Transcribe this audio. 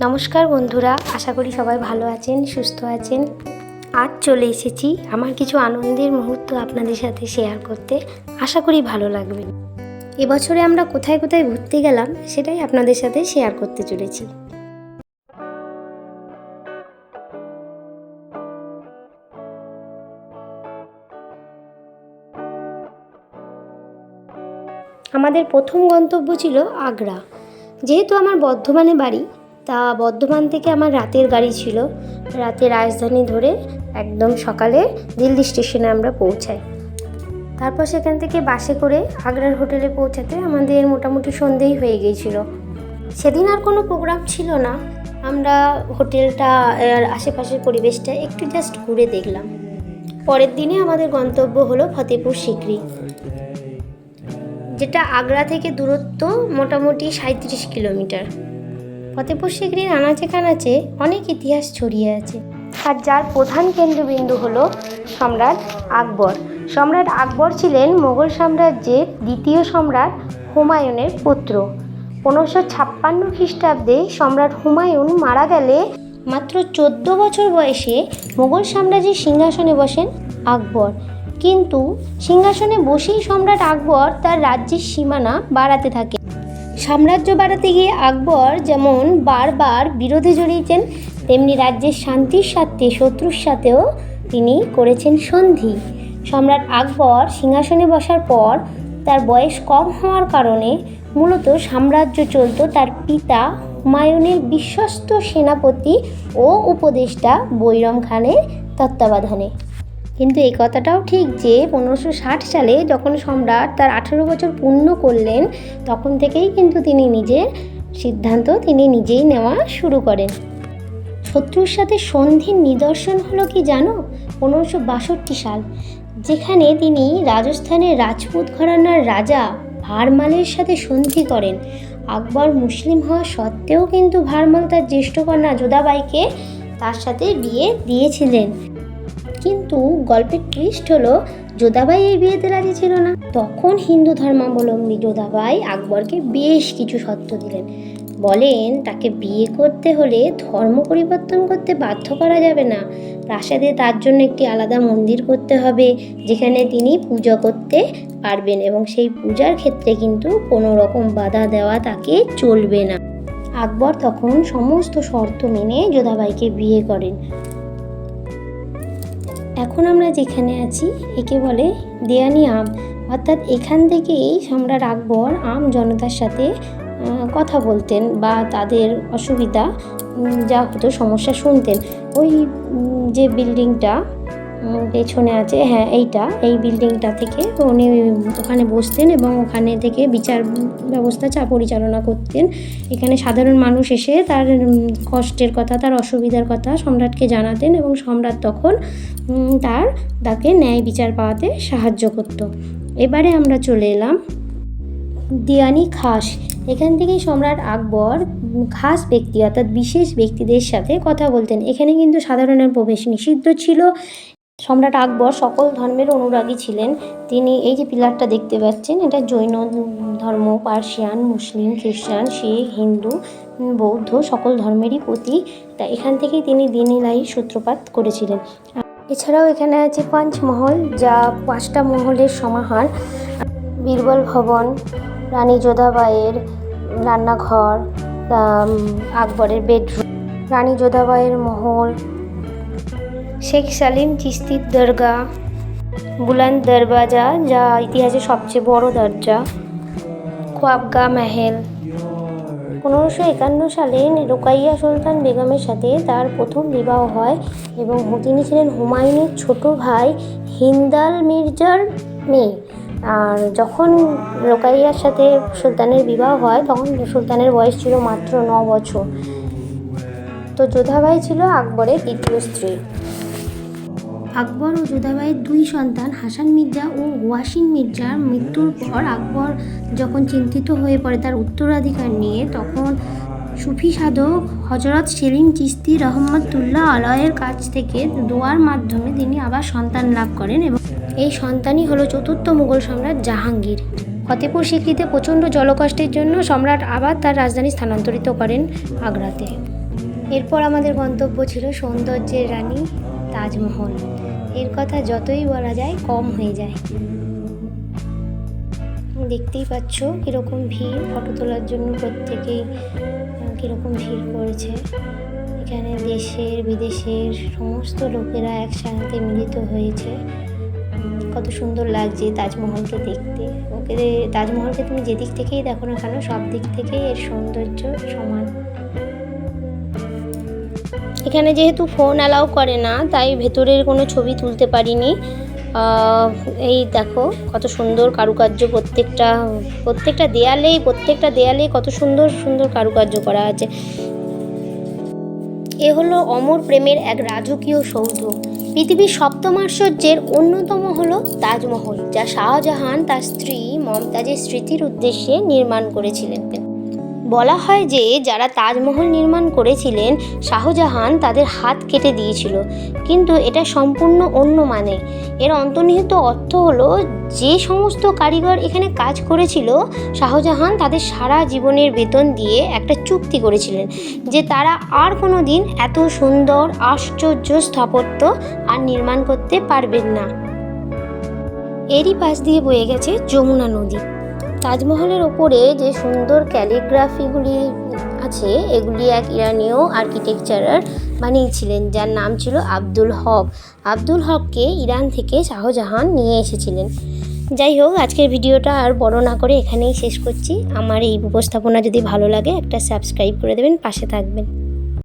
নমস্কার বন্ধুরা, আশা করি সবাই ভালো আছেন, সুস্থ আছেন। আজ চলে এসেছি আমার কিছু আনন্দের মুহূর্ত আপনাদের সাথে শেয়ার করতে। আশা করি ভালো লাগবে। এবছরে আমরা কোথায় কোথায় ঘুরতে গেলাম সেটাই আপনাদের সাথে শেয়ার করতে চলেছি। আমাদের প্রথম গন্তব্য ছিল আগ্রা। যেহেতু আমার বর্ধমানে বাড়ি, তা বর্ধমান থেকে আমার রাতের গাড়ি ছিল। রাতে রাজধানী ধরে একদম সকালে দিল্লি স্টেশনে আমরা পৌঁছাই। তারপর সেখান থেকে বাসে করে আগ্রার হোটেলে পৌঁছাতে আমাদের মোটামুটি সন্ধেই হয়ে গিয়েছিল। সেদিন আর কোনো প্রোগ্রাম ছিল না, আমরা হোটেলটা আর আশেপাশের পরিবেশটা একটু জাস্ট ঘুরে দেখলাম। পরের দিনে আমাদের গন্তব্য হলো ফতেপুর সিকরি, যেটা আগ্রা থেকে দূরত্ব মোটামুটি 37 কিলোমিটার। ফতেপুর সিকরির আনাচে কানাচে অনেক ইতিহাস ছড়িয়ে আছে, আর যার প্রধান কেন্দ্রবিন্দু হলো সম্রাট আকবর। সম্রাট আকবর ছিলেন মোগল সাম্রাজ্যের দ্বিতীয় সম্রাট হুমায়ুনের পুত্র। 1556 খ্রিস্টাব্দে সম্রাট হুমায়ুন মারা গেলে মাত্র 14 বছর বয়সে মোগল সাম্রাজ্যের সিংহাসনে বসেন আকবর। কিন্তু সিংহাসনে বসেই সম্রাট আকবর তার রাজ্যের সীমানা বাড়াতে থাকে। সাম্রাজ্য বাড়াতে গিয়ে আকবর যেমন বারবার বিরোধে জড়িয়েছেন, তেমনি রাজ্যের শান্তির স্বার্থে শত্রুর সাথেও তিনি করেছেন সন্ধি। সম্রাট আকবর সিংহাসনে বসার পর তার বয়স কম হওয়ার কারণে মূলত সাম্রাজ্য চলত তার পিতা হুমায়ুনের বিশ্বস্ত সেনাপতি ও উপদেষ্টা বৈরম খানের তত্ত্বাবধানে। কিন্তু এই কথাটাও ঠিক যে 1560 সালে যখন সম্রাট তার 18 বছর পূর্ণ করলেন, তখন থেকেই কিন্তু তিনি নিজের সিদ্ধান্ত নিজেই নেওয়া শুরু করেন। শত্রুর সাথে সন্ধির নিদর্শন হলো কি জানো? 1562 সাল, যেখানে তিনি রাজস্থানের রাজপুত ঘরানার রাজা ভারমালের সাথে সন্ধি করেন। আকবর মুসলিম হওয়া সত্ত্বেও কিন্তু ভারমাল তার জ্যেষ্ঠ কন্যা যোধাবাইকে তার সাথে বিয়ে দিয়েছিলেন। কিন্তু গল্পের টুইস্ট হলো যোধাবাই এই বিয়েতে রাজি ছিল না। তখন হিন্দু ধর্মাবলম্বী যোধাবাই আকবরকে বেশ কিছু শর্ত দিলেন। বলেন তাকে বিয়ে করতে হলে ধর্ম পরিবর্তন করতে বাধ্য করা যাবে না, প্রাসাদে তার জন্য একটি আলাদা মন্দির করতে হবে যেখানে তিনি পূজা করতে পারবেন, এবং সেই পূজার ক্ষেত্রে কিন্তু কোনো রকম বাধা দেওয়া তাকে চলবে না। আকবর তখন সমস্ত শর্ত মেনে যোধাবাইকে বিয়ে করেন। এখন আমরা যেখানে আছি একে বলে দেওয়ানি আম, অর্থাৎ এখান থেকেই সম্রাট আকবর আম জনতার সাথে কথা বলতেন বা তাদের অসুবিধা যা হতো সমস্যা শুনতেন। ওই যে বিল্ডিংটা পেছনে আছে, হ্যাঁ এই বিল্ডিংটা থেকে উনি ওখানে বসতেন এবং ওখানে থেকে বিচার ব্যবস্থা পরিচালনা করতেন। এখানে সাধারণ মানুষ এসে তার কষ্টের কথা, তার অসুবিধার কথা সম্রাটকে জানাতেন এবং সম্রাট তখন তাকে ন্যায় বিচার পাওয়াতে সাহায্য করত। এবারে আমরা চলে এলাম দিওয়ানি খাস। এখান থেকেই সম্রাট আকবর খাস ব্যক্তি অর্থাৎ বিশেষ ব্যক্তিদের সাথে কথা বলতেন। এখানে কিন্তু সাধারণের প্রবেশ নিষিদ্ধ ছিল। সম্রাট আকবর সকল ধর্মের অনুরাগী ছিলেন। তিনি এই যে পিলারটা দেখতে পাচ্ছেন, এটা জৈন ধর্ম, পার্সিয়ান, মুসলিম, খ্রিস্টান, শিখ, হিন্দু, বৌদ্ধ সকল ধর্মেরই প্রতীক। তা এখান থেকেই তিনি দিন-ইলাহির সূত্রপাত করেছিলেন। এছাড়াও এখানে আছে পঞ্চমহল, যা 5টা মহলের সমাহার। বীরবল ভবন, রানী যোধাবাইয়ের রান্নাঘর, আকবরের বেডরুম, রানী যোধাবাইয়ের মহল, শেখ সালিম চিস্তির দরগা, বুলন্দ দরওয়াজা যা ইতিহাসে সবচেয়ে বড় দরজা, খোয়াবগা মহল। 1551 সালে রোকাইয়া সুলতান বেগমের সাথে তার প্রথম বিবাহ হয় এবং তিনি ছিলেন হুমায়ুনের ছোট ভাই হিন্দাল মির্জার মেয়ে। আর যখন রোকাইয়ার সাথে সুলতানের বিবাহ হয় তখন সুলতানের বয়স ছিল মাত্র 9 বছর। তো যোধাবাই ছিল আকবরের দ্বিতীয় স্ত্রী। আকবর ও যোধাবাইয়ের 2 সন্তান হাসান মির্জা ও ওয়াসিম মির্জার মৃত্যুর পর আকবর যখন চিন্তিত হয়ে পড়ে তার উত্তরাধিকার নিয়ে, তখন সুফি সাধক হজরত সেলিম চিস্তি রহমতুল্লাহ আলাইয়ের কাছ থেকে দোয়ার মাধ্যমে তিনি আবার সন্তান লাভ করেন এবং এই সন্তানই হলো চতুর্থ মুঘল সম্রাট জাহাঙ্গীর। ফতেপুর সিকরিতে প্রচণ্ড জলকষ্টের জন্য সম্রাট আবার তার রাজধানী স্থানান্তরিত করেন আগ্রাতে। এরপর আমাদের গন্তব্য ছিল সৌন্দর্যের রানী তাজমহল। এর কথা যতই বলা যায় কম হয়ে যায়। দেখতেই পাচ্ছ কীরকম ভিড়, ফটো তোলার জন্য প্রত্যেকেই কীরকম ভিড় করেছে। এখানে দেশের বিদেশের সমস্ত লোকেরা একসাথে মিলিত হয়েছে। কত সুন্দর লাগছে তাজমহলকে দেখতে। তাজমহলকে তুমি যেদিক থেকেই দেখো না কেন, সব দিক থেকেই এর সৌন্দর্য সমান। এখানে যেহেতু ফোন অ্যালাউ করে না, তাই ভেতরের কোনো ছবি তুলতে পারিনি। এই দেখো কত সুন্দর কারুকার্য, প্রত্যেকটা দেয়ালেই কত সুন্দর সুন্দর কারুকার্য করা আছে। এ হলো অমর প্রেমের এক রাজকীয় সৌধ। পৃথিবীর সপ্তম আশ্চর্যের অন্যতম হলো তাজমহল, যা শাহজাহান তার স্ত্রী মমতাজের স্মৃতির উদ্দেশ্যে নির্মাণ করেছিলেন। বলা হয় যে যারা তাজমহল নির্মাণ করেছিলেন শাহজাহান তাদের হাত কেটে দিয়েছিল, কিন্তু এটা সম্পূর্ণ অন্য মানে। এর অন্তর্নিহিত অর্থ হলো যে সমস্ত কারিগর এখানে কাজ করেছিল শাহজাহান তাদের সারা জীবনের বেতন দিয়ে একটা চুক্তি করেছিলেন যে তারা আর কোনো দিন এত সুন্দর আশ্চর্য স্থাপত্য আর নির্মাণ করতে পারবেন না। এরই পাশ দিয়ে বয়ে গেছে যমুনা নদী। তাজমহলের ওপরে যে সুন্দর ক্যালিগ্রাফিগুলি আছে, এগুলি এক ইরানীয় আর্কিটেকচারার বানিয়েছিলেন, যার নাম ছিল আব্দুল হক। আব্দুল হককে ইরান থেকে শাহজাহান নিয়ে এসেছিলেন। যাই হোক, আজকের ভিডিওটা আর বড় না করে এখানেই শেষ করছি। আমার এই উপস্থাপনা যদি ভালো লাগে একটা সাবস্ক্রাইব করে দেবেন, পাশে থাকবেন।